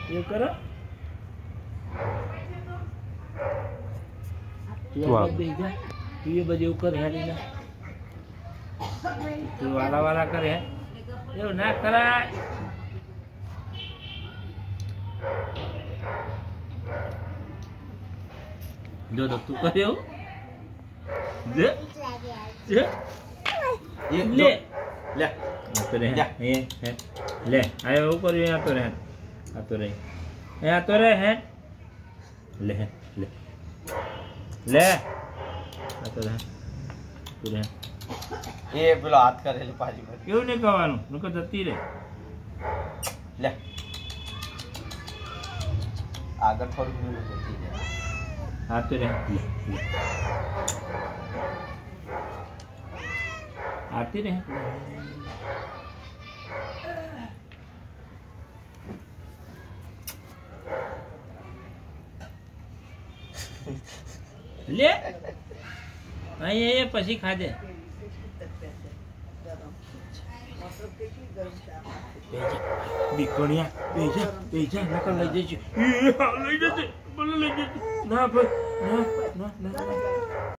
એવું કરો તું એ બધું એવું કરે હેડી ના તું વાલા વાલા કરે એવું ના કરાય જો તો તું કરે એવું લે લે તો રે લે આયો એવું કર્યું આ તો રે આ તો રે હે લે લે લે આ તો રે તું રે એ પેલો હાથ કરેલી પાછી પર કેવું નહીં કહેવાનું નકર જતી રે લે આગળ થોડું ઘણું જતી જાય હા તો રે આતી રે લે અહીંયા પછી ખાજે બીકણિયા બેજા નકર લઈ જજો લઈ જજે બોલે લઈ જજે ના ભાઈ ના ના ના